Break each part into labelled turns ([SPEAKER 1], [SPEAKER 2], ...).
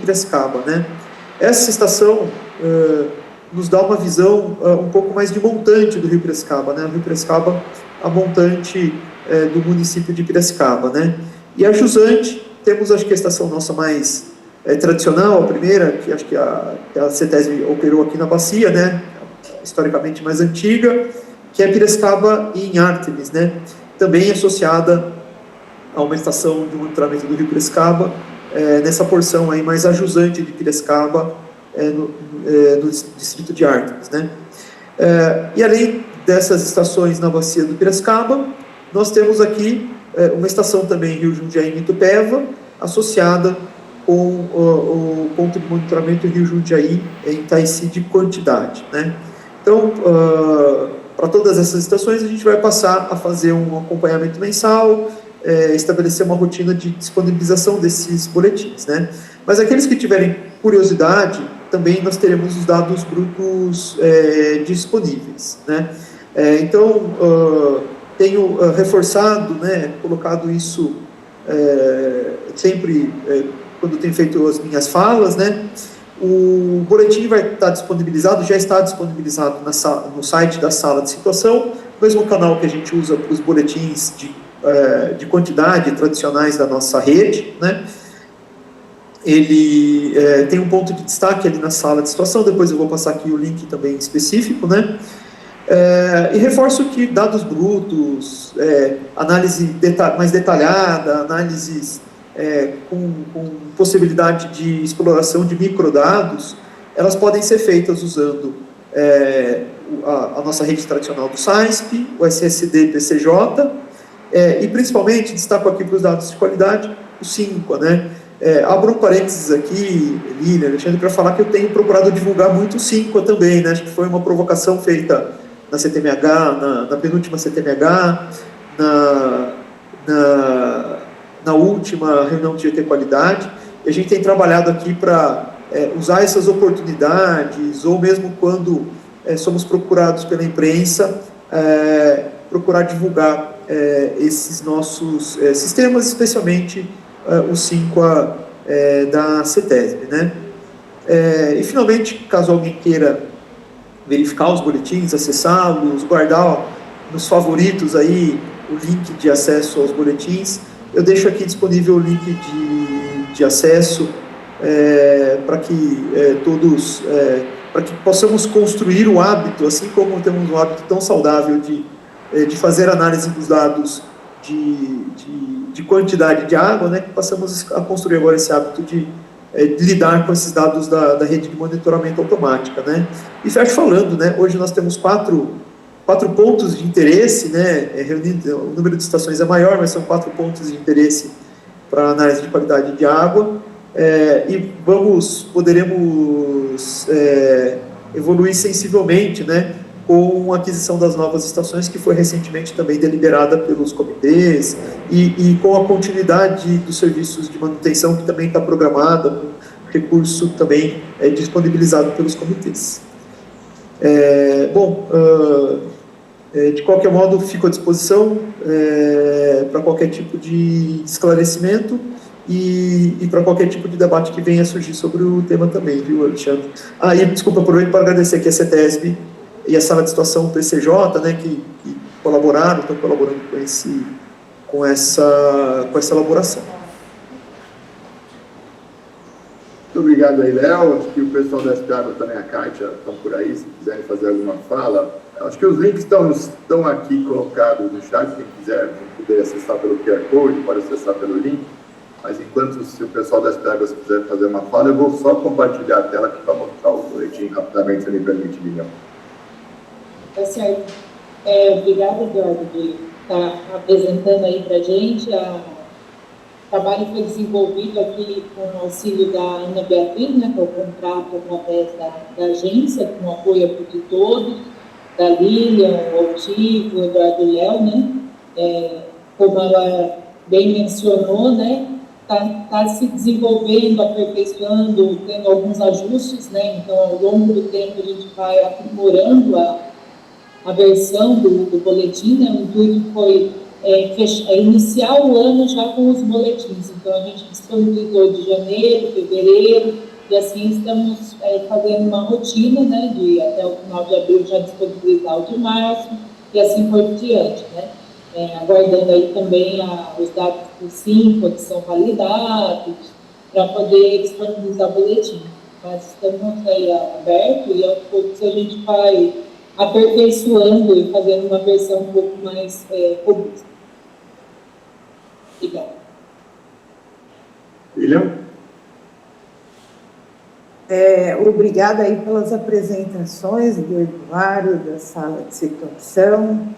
[SPEAKER 1] Piracicaba, né? Essa estação nos dá uma visão um pouco mais de montante do Rio Piracicaba, né? O Rio Piracicaba, a montante do município de Piracicaba, né? E a jusante, temos acho que a estação nossa mais tradicional, a primeira, que acho que a CETESB operou aqui na Bacia, né? Historicamente mais antiga, que é Piracicaba em Ártemis, né? Também associada a uma estação de monitoramento do Rio Piracicaba, nessa porção aí mais ajusante de Piracicaba, no distrito de Ártemis, né? E além dessas estações na bacia do Piracicaba, nós temos aqui uma estação também Rio Jundiaí em Itupeva, associada com o ponto de monitoramento Rio Jundiaí em Itaici de Quantidade, né? Então, para todas essas estações, a gente vai passar a fazer um acompanhamento mensal, estabelecer uma rotina de disponibilização desses boletins, né? Mas aqueles que tiverem curiosidade, também nós teremos os dados brutos disponíveis, né? Então, tenho reforçado, né, colocado isso sempre quando tenho feito as minhas falas, né? O boletim vai estar disponibilizado, já está disponibilizado no site da sala de situação, o mesmo canal que a gente usa para os boletins de quantidade tradicionais da nossa rede, né? Ele tem um ponto de destaque ali na sala de situação, depois eu vou passar aqui o link também específico, né? E reforço que dados brutos, análise mais detalhada, análises com possibilidade de exploração de microdados, elas podem ser feitas usando a nossa rede tradicional do SAISP, o SSD PCJ, e principalmente, destaco aqui para os dados de qualidade, o SINQA, né? Abro um parênteses aqui, Lília, Alexandre, para falar que eu tenho procurado divulgar muito o SINQA também, né? Acho que foi uma provocação feita na CTMH, na penúltima CTMH, na última reunião de GT Qualidade, e a gente tem trabalhado aqui para usar essas oportunidades, ou mesmo quando somos procurados pela imprensa, procurar divulgar esses nossos sistemas, especialmente o SINQA da CETESB, né? E, finalmente, caso alguém queira verificar os boletins, acessá-los, guardar nos favoritos aí o link de acesso aos boletins, eu deixo aqui disponível o link de acesso para que todos, para que possamos construir o hábito, assim como temos um hábito tão saudável de fazer análise dos dados de quantidade de água, né, que passamos a construir agora esse hábito de lidar com esses dados da rede de monitoramento automática, né. E fecho falando, né, hoje nós temos quatro pontos de interesse, né, reunindo, o número de estações é maior, mas são 4 pontos de interesse para análise de qualidade de água, e poderemos evoluir sensivelmente, né, com a aquisição das novas estações, que foi recentemente também deliberada pelos comitês, e com a continuidade dos serviços de manutenção, que também está programada, com recurso também disponibilizado pelos comitês. De qualquer modo, fico à disposição para qualquer tipo de esclarecimento e para qualquer tipo de debate que venha a surgir sobre o tema também, viu, Alexandre? E desculpa, aproveito para agradecer aqui a CETESB e a sala de situação PCJ, né, que colaboraram, estão colaborando com essa elaboração.
[SPEAKER 2] Muito obrigado aí, Léo. Acho que o pessoal da SPAGO também, a Kátia, estão por aí, se quiserem fazer alguma fala. Acho que os links estão aqui colocados no chat, quem quiser poder acessar pelo QR Code, pode acessar pelo link. Mas enquanto, se o pessoal da SPAGO quiser fazer uma fala, eu vou só compartilhar a tela aqui para mostrar o boletim rapidamente, se me permite, Lilian.
[SPEAKER 3] Tá certo. Obrigada, Eduardo, de estar apresentando aí para a gente. O trabalho foi desenvolvido aqui com o auxílio da Ana Beatriz, né, que é o contrato através da agência, com o apoio de todos, da Lilian, o Altivo, o Eduardo Léo, né, como ela bem mencionou, né, tá se desenvolvendo, aperfeiçoando, tendo alguns ajustes, né, então ao longo do tempo a gente vai aprimorando a versão do boletim, né, o intuito foi iniciar o ano já com os boletins. Então, a gente disponibilizou de janeiro, fevereiro, e assim estamos fazendo uma rotina, né, de até o final de abril já disponibilizar o de março, e assim por diante, né. Aguardando aí também os dados do SINPA, que são validados, para poder disponibilizar o boletim. Mas estamos aí abertos e aos poucos a gente vai aperfeiçoando e fazendo uma versão um pouco mais robusta. Obrigada.
[SPEAKER 2] William?
[SPEAKER 4] Obrigada aí pelas apresentações do Eduardo, da sala de situação.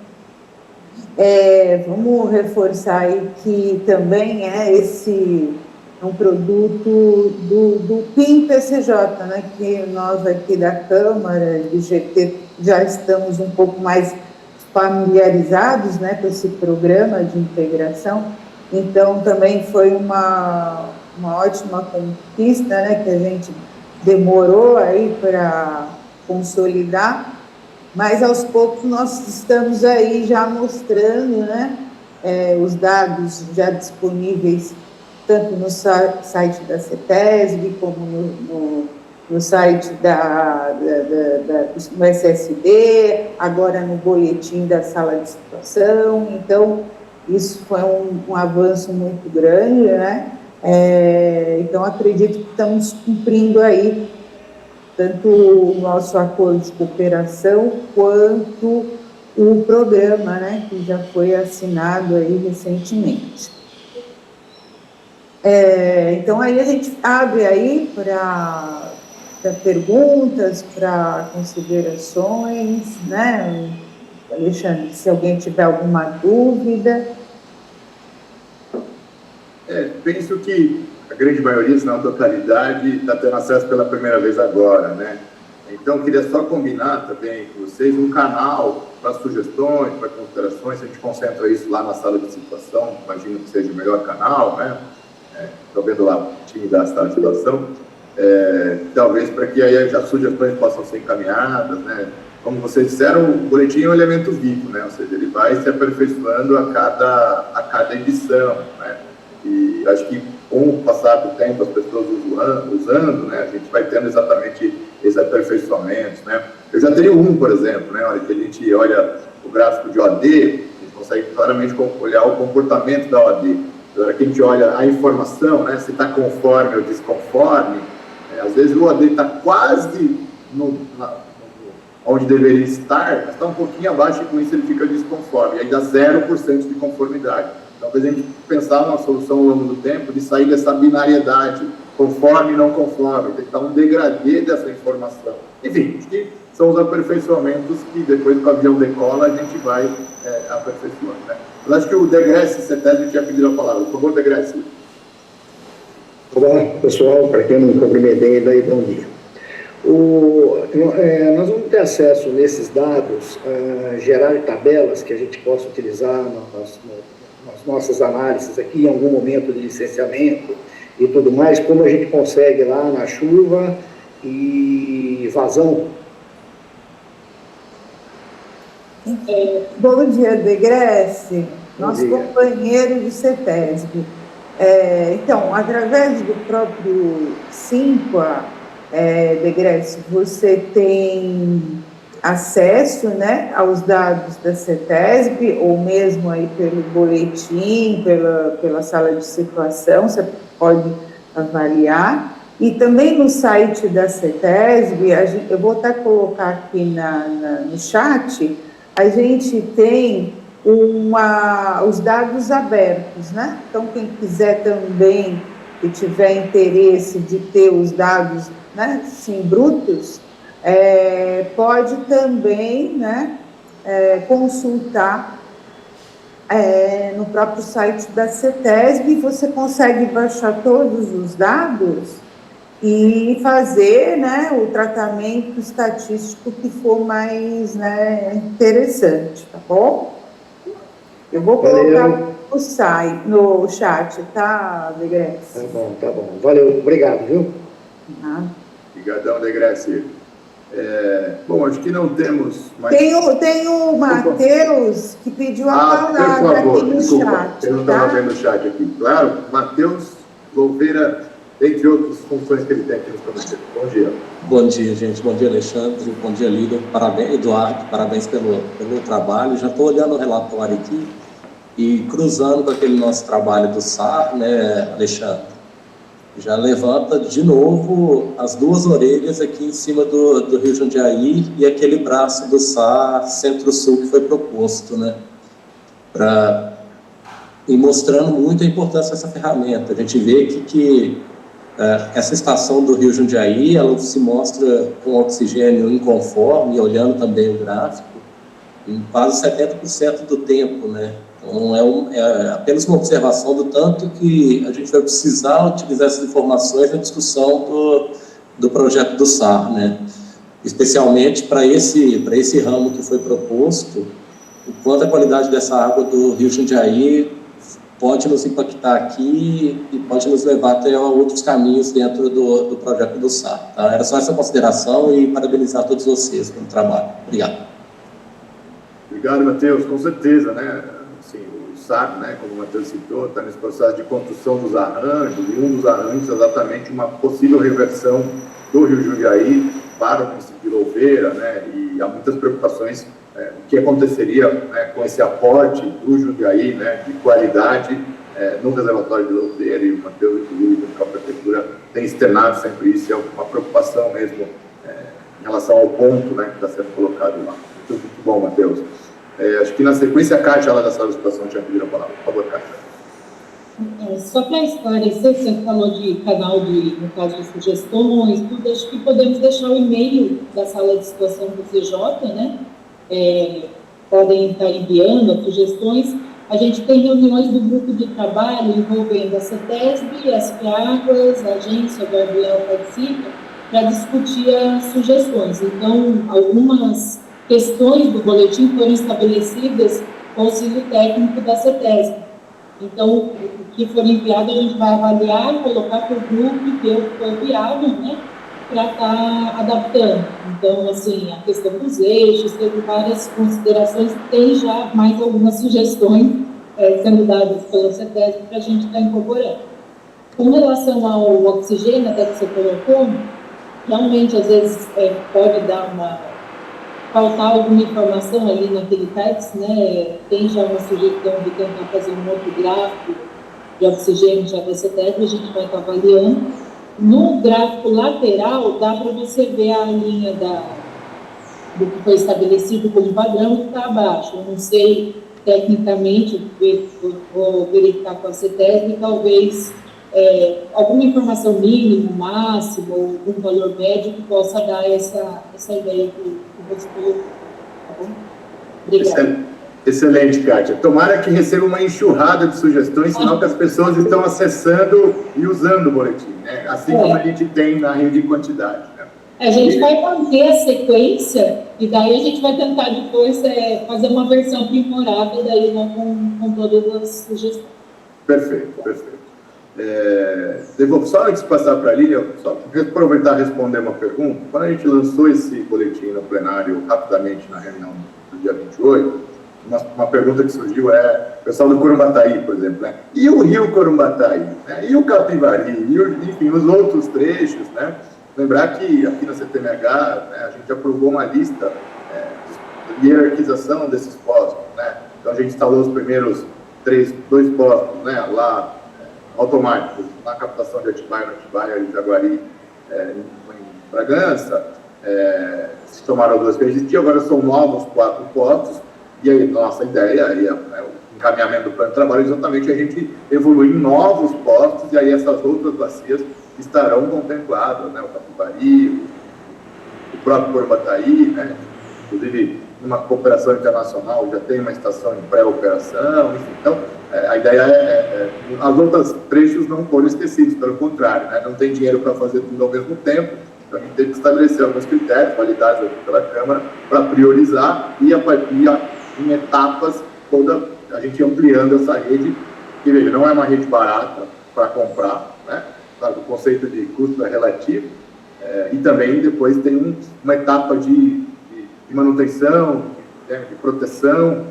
[SPEAKER 4] Vamos reforçar aí que também um produto do PIM-PCJ, né, que nós aqui da Câmara, do GT, já estamos um pouco mais familiarizados, né, com esse programa de integração. Então, também foi uma ótima conquista, né, que a gente demorou aí para consolidar, mas aos poucos nós estamos aí já mostrando, né, os dados já disponíveis tanto no site da CETESB como no site do SSD, agora no boletim da sala de situação. Então, isso foi um avanço muito grande, né? Então, acredito que estamos cumprindo aí tanto o nosso acordo de cooperação quanto o programa, né, que já foi assinado aí recentemente. Então, aí a gente abre aí para perguntas, para considerações, né, Alexandre, se alguém tiver alguma dúvida.
[SPEAKER 2] Penso que a grande maioria, se não a totalidade, está tendo acesso pela primeira vez agora, né? Então, queria só combinar também com vocês um canal para sugestões, para considerações. A gente concentra isso lá na sala de situação, imagino que seja o melhor canal, né? Estou vendo lá o time da sala de situação. Talvez para que aí as sugestões possam ser encaminhadas, né? Como vocês disseram, o boletim é um elemento vivo, né? Ou seja, ele vai se aperfeiçoando a cada edição, né? E acho que com o passar do tempo, as pessoas usando, né, a gente vai tendo exatamente esses aperfeiçoamentos, né? Eu já teria por exemplo, né, a hora que a gente olha o gráfico de OAD, a gente consegue claramente olhar o comportamento da OAD. Na hora que a gente olha a informação, né, se está conforme ou desconforme, às vezes o OAD está quase onde deveria estar, mas está um pouquinho abaixo e com isso ele fica desconforme, e aí dá 0% de conformidade. Talvez a gente pensar numa solução ao longo do tempo de sair dessa binariedade, conforme e não conforme, tem que dar um degradê dessa informação. Enfim, acho que são os aperfeiçoamentos que depois que o avião decola a gente vai aperfeiçoando, né? Mas acho que o Degrassi, CETESB, tinha pedido a palavra. Por favor, Degrassi.
[SPEAKER 5] Olá, pessoal, para quem não cumprimentei, daí bom dia. Nós vamos ter acesso nesses dados, gerar tabelas que a gente possa utilizar nas nossas análises aqui, em algum momento de licenciamento e tudo mais, como a gente consegue lá na chuva e vazão.
[SPEAKER 4] Bom dia, Degrassi, nosso companheiro de CETESB. Então, através do próprio SINPA, Degrassi, você tem acesso, né, aos dados da CETESB, ou mesmo aí pelo boletim, pela sala de situação, você pode avaliar. E também no site da CETESB, eu vou até colocar aqui no chat, a gente tem os dados abertos, né? Então, quem quiser também, e tiver interesse de ter os dados, né, sim, brutos, pode também, né, consultar no próprio site da CETESB, você consegue baixar todos os dados e fazer, né, o tratamento estatístico que for mais, né, interessante, tá bom? Eu vou colocar no chat, tá, Degrassi?
[SPEAKER 5] Tá bom. Valeu, obrigado, viu?
[SPEAKER 2] Obrigadão, Degrassi. Bom, acho que não temos mais...
[SPEAKER 4] Tem o Matheus que pediu a palavra
[SPEAKER 2] por favor,
[SPEAKER 4] aqui no
[SPEAKER 2] desculpa,
[SPEAKER 4] chat.
[SPEAKER 2] eu não estava vendo o chat aqui. Claro, Matheus Louveira, entre outras funções que ele tem aqui nos comentários. Bom dia.
[SPEAKER 6] Bom dia, gente. Bom dia, Alexandre. Bom dia, Líder. Parabéns, Eduardo. Parabéns pelo trabalho. Já estou olhando o relatório aqui e cruzando com aquele nosso trabalho do SAR, né, Alexandre? Já levanta de novo as duas orelhas aqui em cima do Rio Jundiaí e aquele braço do SAR Centro-Sul que foi proposto, né? E mostrando muito a importância dessa ferramenta. A gente vê que essa estação do Rio Jundiaí, ela se mostra com oxigênio inconforme, olhando também o gráfico, em quase 70% do tempo, né? Então, é apenas uma observação do tanto que a gente vai precisar utilizar essas informações na discussão do projeto do SAR, né? Especialmente para esse ramo que foi proposto, o quanto a qualidade dessa água do Rio Jundiaí pode nos impactar aqui e pode nos levar até outros caminhos dentro do projeto do SAR. Tá? Era só essa consideração e parabenizar todos vocês pelo trabalho. Obrigado.
[SPEAKER 2] Obrigado, Matheus. Com certeza, né? Assim, o SAR, né, como o Matheus citou, está nesse processo de construção dos arranjos, e um dos arranjos é exatamente uma possível reversão do Rio Jundiaí para o município de Louveira, né? E há muitas preocupações o que aconteceria, né, com esse aporte do Jundiaí, né, de qualidade no reservatório de Louveira, e o Matheus, inclusive, a prefeitura tem externado sempre isso, é uma preocupação mesmo em relação ao ponto, né, que está sendo colocado lá. Muito bom, Matheus. Acho que na sequência a Kátia, lá da sala de situação, tinha pedido a palavra. Por favor, Kátia.
[SPEAKER 3] Só para esclarecer, você falou de canal no caso de sugestões, tudo, acho que podemos deixar o e-mail da sala de situação do CJ, né? Podem estar enviando sugestões. A gente tem reuniões do grupo de trabalho envolvendo a CETESB, as Águas, a agência do Arbel participa, para discutir as sugestões. Então, algumas questões do boletim foram estabelecidas com o auxílio técnico da CETESB. Então, o que for enviado, a gente vai avaliar, colocar para o grupo e ver o que foi enviado, né? Para estar adaptando. Então, assim, a questão dos eixos, teve várias considerações, tem já mais algumas sugestões sendo dadas pela CETESB para a gente estar incorporando. Com relação ao oxigênio, até que você colocou, realmente, às vezes, pode faltar alguma informação ali naquele TEX, né? Tem já uma sugestão de tentar fazer um outro gráfico de oxigênio já da CETESB, a gente vai estar avaliando. No gráfico lateral, dá para você ver a linha do que foi estabelecido como padrão que está abaixo. Eu não sei, tecnicamente, vou verificar com a CETESB, talvez alguma informação mínima, máxima, ou algum valor médio que possa dar essa ideia que você colocou. Tá bom? Obrigada.
[SPEAKER 2] Excelente, Kátia. Tomara que receba uma enxurrada de sugestões, sinal que as pessoas estão acessando e usando o boletim, né? Assim como a gente tem na rede de quantidade. Né?
[SPEAKER 3] A gente vai manter a sequência e daí a gente vai tentar depois fazer uma versão aprimorada daí, né, com todas as sugestões.
[SPEAKER 2] Perfeito, perfeito. Devo só antes de passar para a Lília, só aproveitar e responder uma pergunta. Quando a gente lançou esse boletim no plenário rapidamente na reunião do dia 28, uma pergunta que surgiu o pessoal do Corumbataí, por exemplo, né? E o Rio Corumbataí, né? E o Capivari, enfim, os outros trechos, né? Lembrar que aqui na CTMH, né, a gente aprovou uma lista de hierarquização desses postos, né? Então a gente instalou os primeiros dois postos, né? Lá, automáticos, na captação de Atibaia e Jaguari, em Bragança, se tomaram 2 que existiam, agora são novos 4 postos. E aí, nossa ideia, o encaminhamento do plano de trabalho, é exatamente a gente evoluir em novos postos, e aí essas outras bacias estarão contempladas, né? O Capivari, o próprio Corumbataí, né? Inclusive, numa cooperação internacional, já tem uma estação em pré-operação, enfim. Então, a ideia as outras trechos não foram esquecidos, pelo contrário, né? Não tem dinheiro para fazer tudo ao mesmo tempo, então a gente tem que estabelecer alguns critérios validados aqui pela Câmara para priorizar e, a partir em etapas, toda a gente ampliando essa rede, que, veja, não é uma rede barata para comprar, né? Claro, o conceito de custo é relativo, E também depois tem uma etapa de manutenção, de proteção,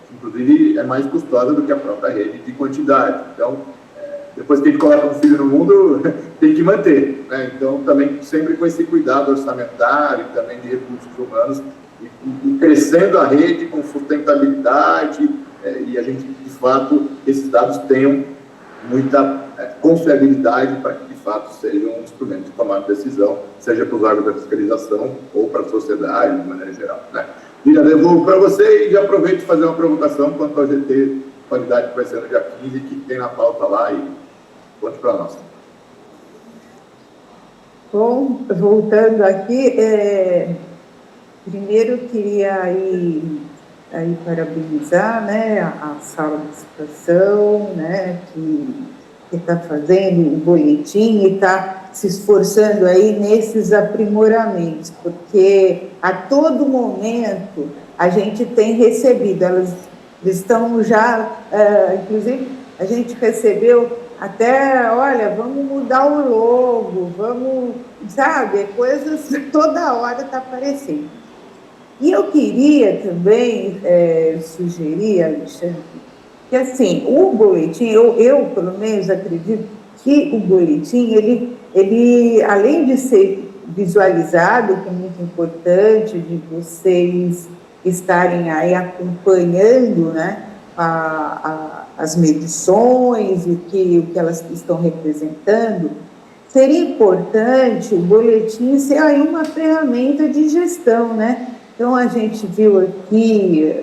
[SPEAKER 2] que inclusive é mais custosa do que a própria rede de quantidade. Então, depois que a gente coloca um filho no mundo, tem que manter, né? Então, também sempre com esse cuidado orçamentário e também de recursos humanos, e crescendo a rede com sustentabilidade, e a gente, de fato, esses dados tenham muita confiabilidade para que, de fato, sejam um instrumento de tomar decisão, seja para os órgãos da fiscalização ou para a sociedade, de maneira geral, né? Já devolvo para você e já aproveito de fazer uma provocação quanto ao GT qualidade que vai ser no dia 15, que tem na pauta lá, e conte para nós.
[SPEAKER 4] Bom, voltando aqui, primeiro eu queria aí parabenizar, né, a sala de situação, né, que está fazendo o boletim e está se esforçando aí nesses aprimoramentos, porque a todo momento a gente tem recebido, elas estão já, inclusive a gente recebeu até, olha, vamos mudar o logo, vamos, sabe, coisas toda hora está aparecendo. E eu queria também sugerir, Alexandre, que assim, o boletim, eu pelo menos acredito que o boletim, ele além de ser visualizado, que é muito importante, de vocês estarem aí acompanhando, né, as medições e o que elas estão representando, seria importante o boletim ser aí uma ferramenta de gestão, né? Então, a gente viu aqui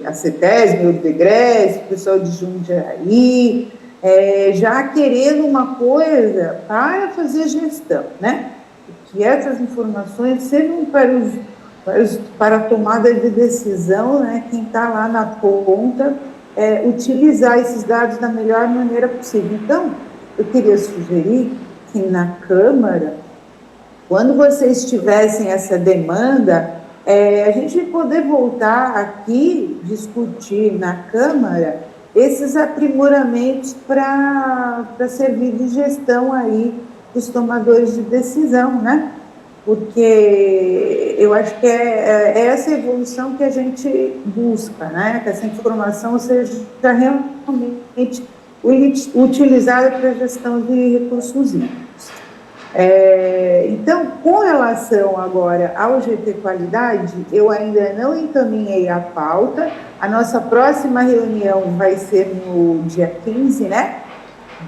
[SPEAKER 4] a CETESB, o DEGRESS, o pessoal de Jundiaí, já querendo uma coisa para fazer gestão, né? Que essas informações sejam para a tomada de decisão, né? Quem está lá na ponta, utilizar esses dados da melhor maneira possível. Então, eu queria sugerir que na Câmara, quando vocês tivessem essa demanda, a gente poder voltar aqui, discutir na Câmara esses aprimoramentos para servir de gestão aí dos tomadores de decisão, né? Porque eu acho que é essa evolução que a gente busca, né? Que essa informação seja realmente utilizada para a gestão de recursos hídricos. Então, com relação agora ao GT Qualidade, eu ainda não encaminhei a pauta. A nossa próxima reunião vai ser no dia 15, né,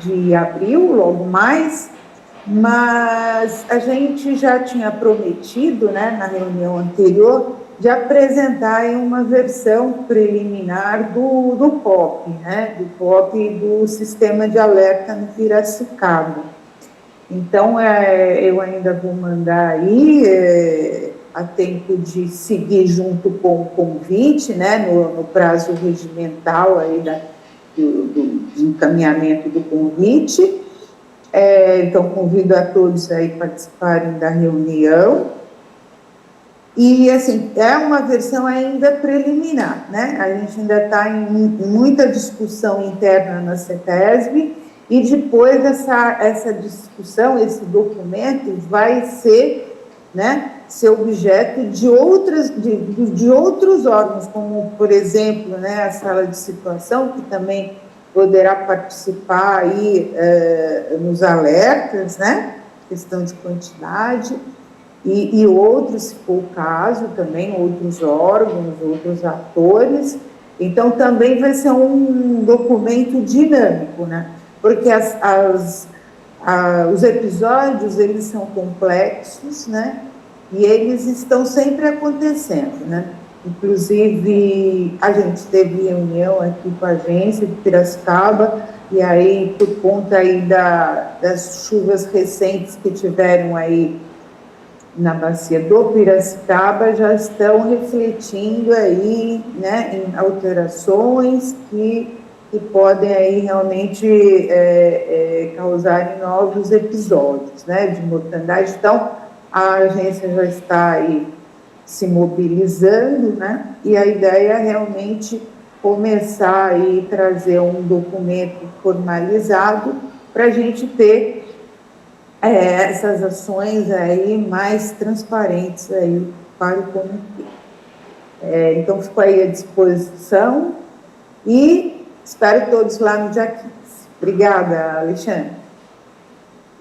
[SPEAKER 4] de abril, logo mais, mas a gente já tinha prometido, né, na reunião anterior, de apresentar uma versão preliminar do POP, né, do POP do Sistema de Alerta no Piracicaba. Então, eu ainda vou mandar aí, a tempo de seguir junto com o convite, né, no prazo regimental aí do encaminhamento do convite. Então, convido a todos aí participarem da reunião. E, assim, é uma versão ainda preliminar, né? A gente ainda está em muita discussão interna na CETESB, e depois essa discussão, esse documento vai ser, né, ser objeto de outros órgãos, como, por exemplo, né, a sala de situação, que também poderá participar aí nos alertas, né, questão de quantidade, e outros, se for o caso, também outros órgãos, outros atores. Então, também vai ser um documento dinâmico, né? Porque os episódios, eles são complexos, né? E eles estão sempre acontecendo, né? Inclusive, a gente teve reunião aqui com a agência de Piracicaba, e aí, por conta aí das chuvas recentes que tiveram aí na bacia do Piracicaba, já estão refletindo aí, né, em alterações que podem aí realmente causar novos episódios, né, de mortandade. Então, a agência já está aí se mobilizando, né, e a ideia é realmente começar aí trazer um documento formalizado para a gente ter essas ações aí mais transparentes aí para o comitê. Então, fico aí à disposição e espero todos lá no dia 15. Obrigada, Alexandre.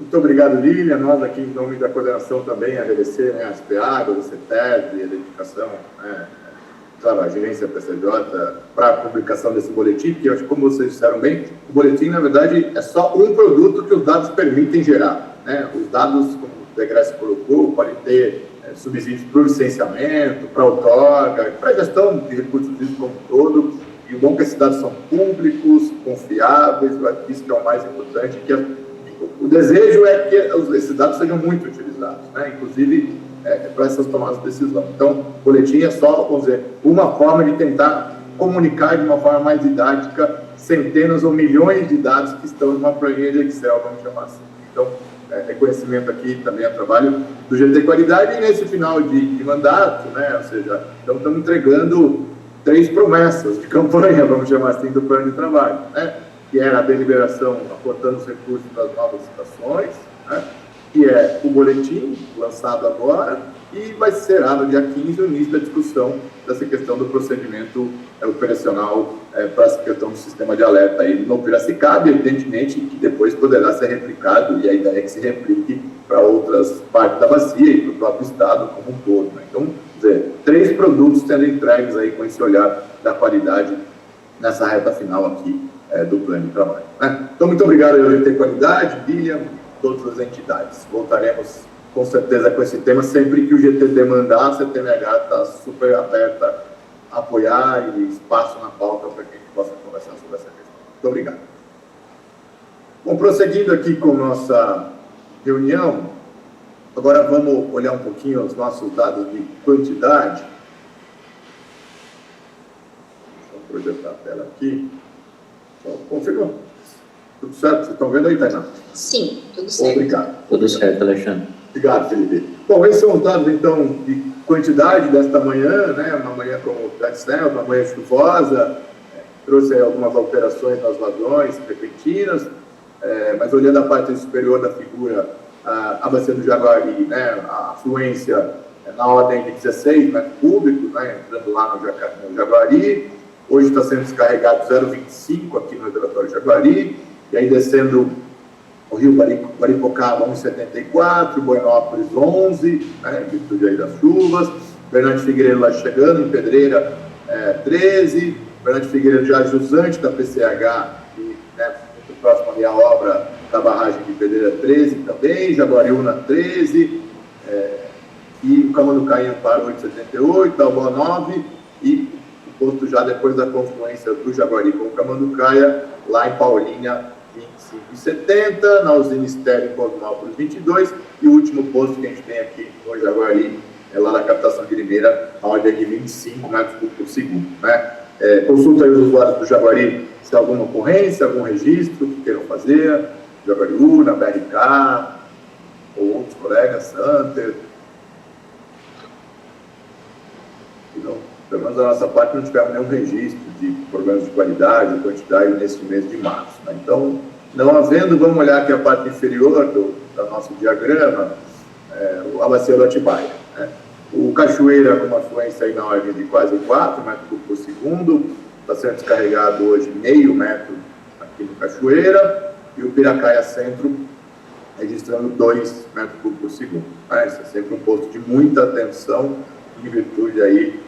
[SPEAKER 2] Muito obrigado, Lília. Nós aqui, em nome da coordenação, também agradecer, né, a SPA, a CETESB, a dedicação, né, claro, a gerência PCJ, para a publicação desse boletim, porque eu acho que, como vocês disseram bem, o boletim, na verdade, é só um produto que os dados permitem gerar, né? Os dados, como o Degrassi colocou, podem ter subsídios para o licenciamento, para outorga, para a gestão de recursos hídricos como um todo, e o bom é que esses dados são públicos, confiáveis, eu acho que isso que é o mais importante, que o desejo é que esses dados sejam muito utilizados, né? Inclusive para essas tomadas de decisão. Então, o boletim é só, vamos dizer, uma forma de tentar comunicar de uma forma mais didática centenas ou milhões de dados que estão numa planilha de Excel, vamos chamar assim. Então, reconhecimento aqui também é trabalho do GT Qualidade, e nesse final de mandato, né? Ou seja, então estamos entregando 3 promessas de campanha, vamos chamar assim, do plano de trabalho, né? Que era a deliberação aportando os recursos das novas licitações, né? Que é o boletim lançado agora, e vai ser no dia 15 o início da discussão dessa questão do procedimento operacional para essa questão do sistema de alerta aí no Piracicaba, evidentemente que depois poderá ser replicado, e a ideia é que se replique para outras partes da bacia e para o próprio estado como um todo, né? Então, quer dizer, 3 produtos sendo entregues aí com esse olhar da qualidade nessa reta final aqui do plano de trabalho, né? Então, muito obrigado ao GT Qualidade, William, todas as entidades. Voltaremos com certeza com esse tema sempre que o GT demandar. A CTMH está super aberta a apoiar e espaço na pauta para que a gente possa conversar sobre essa questão. Muito obrigado. Bom, prosseguindo aqui com nossa reunião, agora vamos olhar um pouquinho os nossos dados de quantidade. Deixa eu projetar a tela aqui. Então, confirma. Tudo certo? Vocês estão vendo aí, Tainá?
[SPEAKER 7] Sim, tudo certo.
[SPEAKER 2] Obrigado.
[SPEAKER 8] Tudo certo, Alexandre.
[SPEAKER 2] Obrigado, Felipe. Bom, esses são os dados, então, de quantidade desta manhã, né? Uma manhã como tradicional, uma manhã chuvosa, trouxe algumas alterações nas vazões repentinas, mas olhando a parte superior da figura, a bacia do Jaguari, né? A afluência na ordem de 16 metros cúbicos, né? Entrando lá no Jaguari. Hoje está sendo descarregado 0,25 aqui no reservatório Jaguari, e aí descendo o Rio Guaripocaba 1,74, Buenópolis 11, né, em virtude aí das chuvas, Bernardo Figueiredo lá chegando, em Pedreira 13, Bernardo Figueiredo já jusante da PCH, e, né, muito próximo ali a obra da barragem de Pedreira 13 também, Jaguariúna 13, e o Camanducaia Amparo 8,78, Dalbó 9, e o posto já depois da confluência do Jaguari com o Camanducaia, lá em Paulínia 25,70, na usina Estéreo em Cosmópolis 22, e o último posto que a gente tem aqui no Jaguari, lá na captação de Limeira, a ordem de 25 metros por segundo, né? Consulta aí os usuários do Jaguari se há alguma ocorrência, algum registro que queiram fazer, Jaguariúna, BRK, ou outros colegas, Santer. Não, pelo menos da nossa parte não tivemos nenhum registro de problemas de qualidade, quantidade nesse mês de março, né? Então, não havendo, vamos olhar aqui a parte inferior do nosso diagrama, a bacia do Atibaia, né? O Cachoeira com uma afluência aí na ordem de quase 4 metros por segundo, está sendo descarregado hoje meio metro aqui no Cachoeira, e o Piracaia Centro registrando 2 metros por segundo, né? Esse é sempre um posto de muita atenção em virtude aí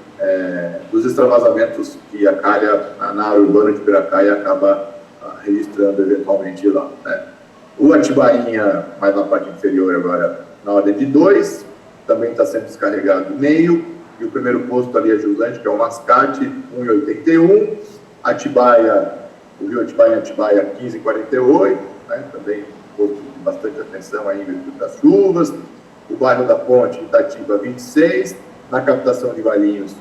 [SPEAKER 2] dos extravasamentos que a calha na área urbana de Piracaia acaba registrando eventualmente lá, né? O Atibainha, mais na parte inferior agora, na ordem de 2, também está sendo descarregado meio, e o primeiro posto ali é jusante, que é o Mascate, 1,81, Atibaia, o rio Atibaia 15,48, né? Também um posto de bastante atenção aí em virtude das chuvas. O bairro da Ponte, Itatiba, 26, na captação de Valinhos,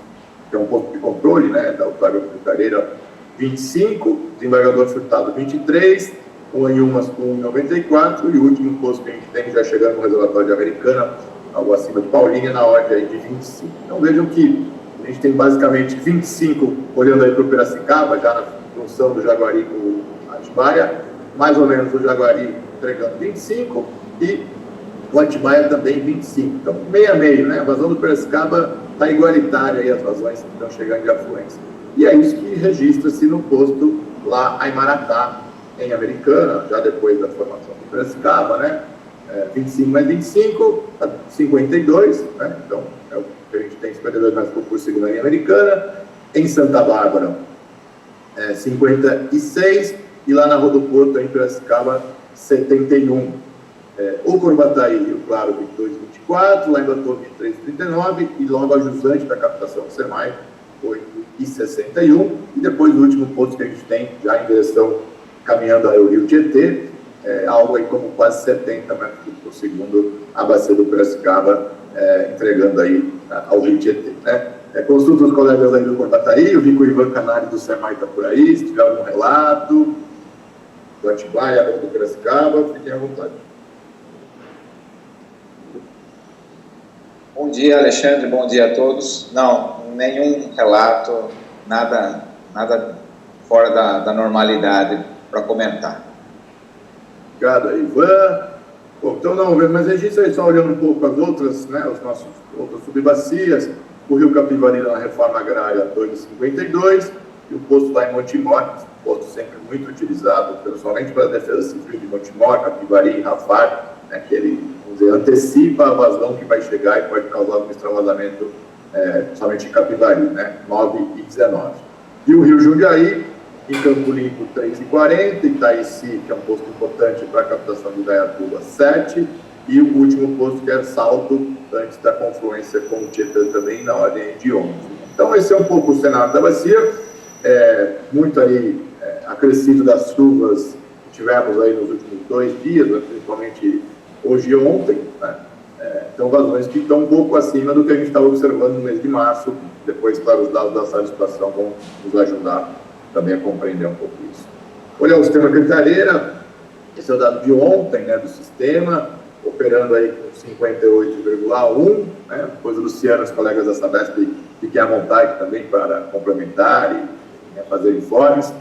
[SPEAKER 2] que é um posto de controle, né, da Otávio Careira, 25, desembargador Furtado, 23, o Anhumas com 94, e o último posto que a gente tem, já chegando no reservatório de Americana, algo acima de Paulínia, na ordem aí de 25. Então vejam que a gente tem basicamente 25, olhando aí para o Piracicaba, já na função do Jaguari com o Atibaia, mais ou menos o Jaguari entregando 25, e o Atibaia também 25. Então, meio a meio, né? A vazão do Piracicaba está igualitária aí, as vazões que estão chegando de afluência. E é isso que registra-se no posto lá em Maratá, em Americana, já depois da formação do Piracicaba, né? 25 mais 25, 52, né? Então, é o que a gente tem, 52 mais por segundo em Americana. Em Santa Bárbara, 56, e lá na Rodoporto, em Piracicaba, 71. O Corbataí, Rio Claro, 22, 24, lá em Batuva, 23, 39, e logo a jusante da captação do SEMAI, 8 e 61, e depois o último posto que a gente tem, já em direção, caminhando ao Rio Tietê, algo aí como quase 70 metros por segundo, a bacia do Piracicaba, entregando aí ao Rio Tietê, né? Consulta os colegas aí do Corbataí, eu vi que o Ivan Canário do SEMAI está por aí, se tiver algum relato, do Atibaia, do Piracicaba, fiquem à vontade.
[SPEAKER 7] Bom dia, Alexandre, bom dia a todos. Não, nenhum relato, nada fora da normalidade para comentar.
[SPEAKER 2] Obrigado, Ivan. Bom, então não, mas a gente só olhando um pouco as outras, né, as nossas outras subbacias, o Rio Capivari na reforma agrária 2,52, e o posto lá em Montemor, posto sempre muito utilizado, principalmente para a defesa civil de Montemor, Capivari e Rafar, né, que ele, vamos dizer, antecipa a vazão que vai chegar e pode causar um extravasamento somente em Capivari, né, 9 e 19. E o Rio Jundiaí, em Campo Limpo, 3,40, Itaici, que é um posto importante para a captação de Indaiatuba, 7, e o último posto, que é Salto, antes da confluência com o Tietê também, na ordem de 11. Então, esse é um pouco o cenário da bacia, muito aí acrescido das chuvas que tivemos aí nos últimos 2 dias, né, principalmente hoje e ontem, né? Então, vazões que estão um pouco acima do que a gente estava observando no mês de março. Depois, claro, os dados da sala de situação vão nos ajudar também a compreender um pouco isso. Olhar o sistema Cantareira, esse é o dado de ontem, né, do sistema, operando aí com 58,1, né? Depois o Luciano, os colegas da Sabesp, fiquem à vontade também para complementar e fazer informes.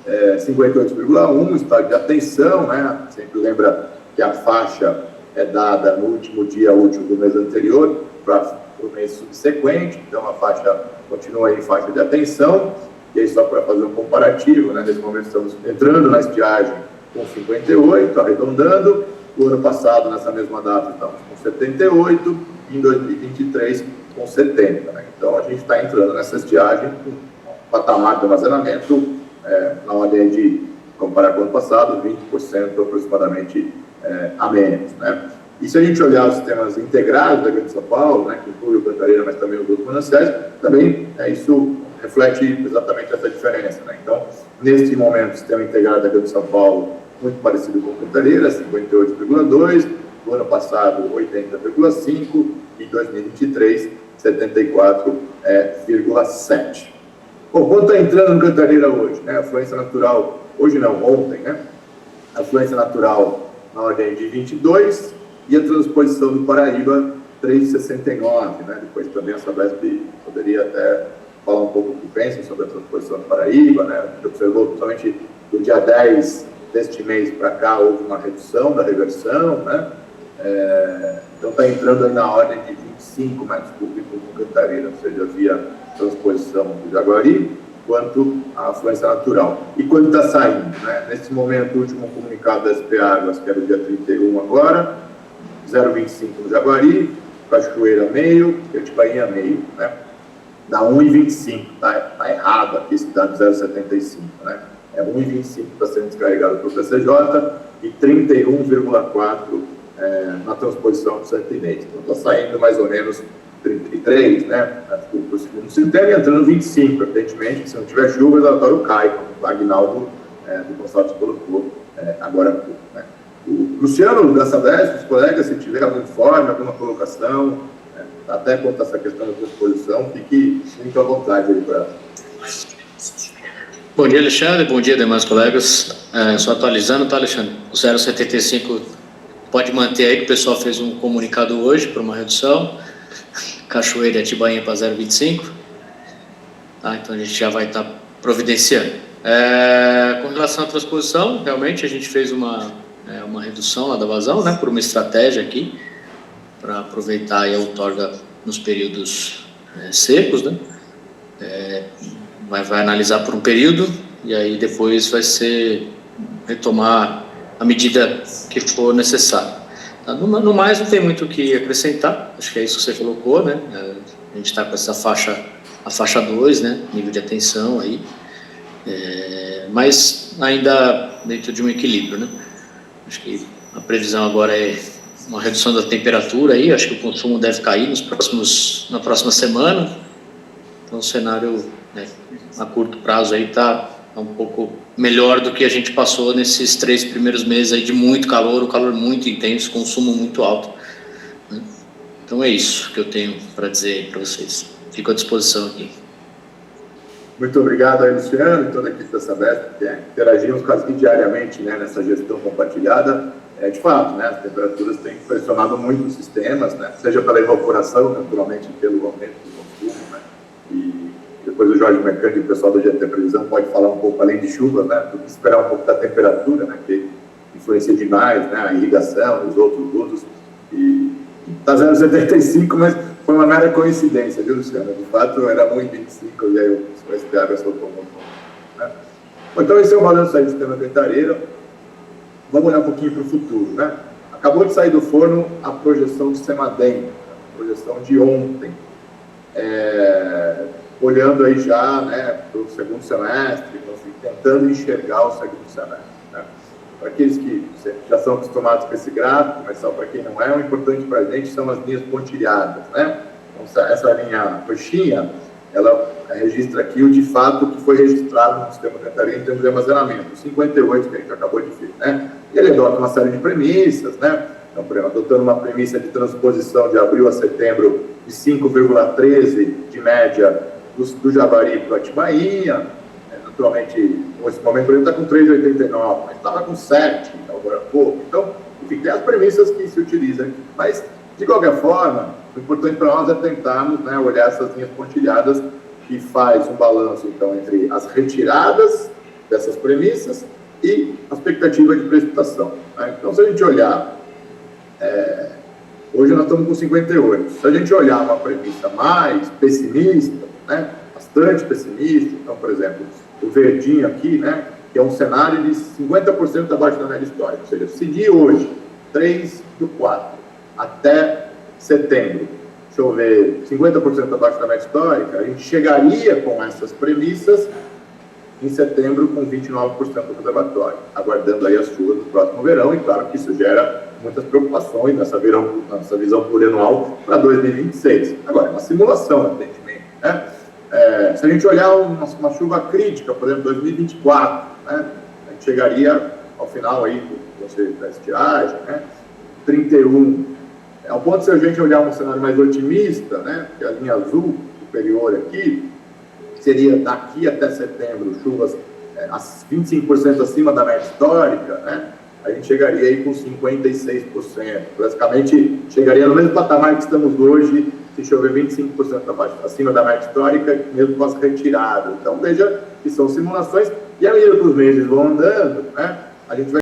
[SPEAKER 2] 58,1, estado de atenção, né? Sempre lembra que a faixa é dada no último dia útil do mês anterior para o mês subsequente, então a faixa continua aí em faixa de atenção. E aí, só para fazer um comparativo, né? Nesse momento estamos entrando na estiagem com 58, arredondando. O ano passado, nessa mesma data, estamos com 78, e em 2023 com 70. Né? Então, a gente está entrando nessa estiagem com um patamar de armazenamento na ordem de, comparar com o ano passado, 20% aproximadamente a menos. Né? E se a gente olhar os sistemas integrados da Grande São Paulo, né, que inclui o Cantareira, mas também os outros mananciais, também isso reflete exatamente essa diferença. Né? Então, neste momento, o sistema integrado da Grande São Paulo, muito parecido com o Cantareira, 58,2, no ano passado, 80,5, e 2023, 74,7. Bom, quanto está entrando no Cantareira hoje? Né? A fluência natural, hoje não, ontem, né? A fluência natural na ordem de 22, e a transposição do Paraíba, 3,69, né? Depois também a Sabesp poderia até falar um pouco o que pensa sobre a transposição do Paraíba, né? A gente observou, principalmente do dia 10 deste mês para cá, houve uma redução da reversão, né? Então está entrando aí na ordem de 25 metros cúbicos no Cantareira, ou seja, via transposição do Jaguari, quanto a afluência natural. E quando está saindo, né? Nesse momento, o último comunicado da SP Águas, que era o dia 31 agora, 0,25 no Jaguari, Cachoeira meio, Atibaia meio, né? Dá 1,25, tá errado aqui esse dado 0,75, né? É 1,25 está sendo descarregado pelo PCJ e 31,4 na transposição do Santinês. Então está saindo mais ou menos 33, né? Por segundo sistema, e entrando 25, evidentemente, se não tiver chuva, o relatório cai, como o Agnaldo do consórcio colocou agora há pouco, né? O Luciano da Sabesp, os colegas, se tiver algum informe, alguma colocação, até quanto a essa questão da transposição, fique muito à vontade aí para...
[SPEAKER 8] Bom dia, Alexandre. Bom dia, demais colegas. Só atualizando, tá, Alexandre? O 0,75 pode manter aí, que o pessoal fez um comunicado hoje para uma redução. Cachoeira e Atibaia para 0,25. Tá, então a gente já vai estar providenciando. Com relação à transposição, realmente a gente fez uma redução lá da vazão, né, por uma estratégia aqui. para aproveitar aí a outorga nos períodos secos, né? Vai analisar por um período e aí depois vai ser retomar à medida que for necessário. Tá? No mais, não tem muito o que acrescentar, acho que é isso que você colocou, né? A gente está com essa a faixa 2, né? Nível de atenção aí, mas ainda dentro de um equilíbrio, né? Acho que a previsão agora é uma redução da temperatura aí, acho que o consumo deve cair na próxima semana, então o cenário, né, a curto prazo aí está um pouco melhor do que a gente passou nesses 3 primeiros meses aí de muito calor, o calor muito intenso, consumo muito alto, né? Então é isso que eu tenho para dizer para vocês. Fico à disposição aqui.
[SPEAKER 2] Muito obrigado aí, Luciano, e toda a equipe da Sabesp, que interagimos quase que diariamente, né, nessa gestão compartilhada. De fato, né, as temperaturas têm pressionado muito os sistemas, né, seja pela evaporação, naturalmente, pelo aumento do consumo, né, e depois o Jorge Mercante, o pessoal do GT Previsão, pode falar um pouco além de chuva, né, esperar um pouco da temperatura, né, que influencia demais, né, a irrigação, os outros usos, e está 0,75, mas foi uma mera coincidência, viu, Luciano? De fato, era 1,25 e aí o SPA soltou um pouco, né? Bom, então, esse é o balanço aí do sistema Cantareira. Vamos olhar um pouquinho para o futuro, né? Acabou de sair do forno a projeção do Semadem, a projeção de ontem. Olhando aí já, né, para o segundo semestre, então, assim, tentando enxergar o segundo semestre, né? Para aqueles que já são acostumados com esse gráfico, mas só para quem não é, o importante para a gente são as linhas pontilhadas, né? Então, essa linha roxinha, ela registra aqui o de fato que foi registrado no sistema Cantareira em termos de armazenamento, 58 que a gente acabou de ver, né? E ele adota uma série de premissas, né? Então, por exemplo, adotando uma premissa de transposição de abril a setembro de 5,13 de média do Javari para o Atibainha. Naturalmente, nesse momento ele está com 3,89, mas estava com 7 agora há pouco. Então, enfim, tem as premissas que se utilizam aqui. Mas, de qualquer forma, o importante para nós é tentarmos, né, olhar essas linhas pontilhadas que faz um balanço, então, entre as retiradas dessas premissas e a expectativa de precipitação, né? Então, se a gente olhar, hoje nós estamos com 58. Se a gente olhar uma premissa mais pessimista, né, bastante pessimista, então, por exemplo, o verdinho aqui, né, que é um cenário de 50% abaixo da média histórica, ou seja, se de hoje, 3/4, até setembro, deixa eu ver, 50% abaixo da média histórica, a gente chegaria com essas premissas em setembro com 29% do reservatório, aguardando aí as chuvas do próximo verão, e claro que isso gera muitas preocupações nessa visão plurianual para 2026. Agora, é uma simulação, evidentemente, né? Se a gente olhar uma chuva crítica, por exemplo, 2024, né, a gente chegaria ao final aí da estiagem, né, 31. Ao ponto de se a gente olhar um cenário mais otimista, né, que é a linha azul superior aqui, seria daqui até setembro, chuvas 25% acima da média histórica, né, a gente chegaria aí com 56%. Basicamente, chegaria no mesmo patamar que estamos hoje, se chover 25% acima da média histórica, mesmo com as retiradas. Então, veja que são simulações, e à medida que os meses vão andando, né, a gente vai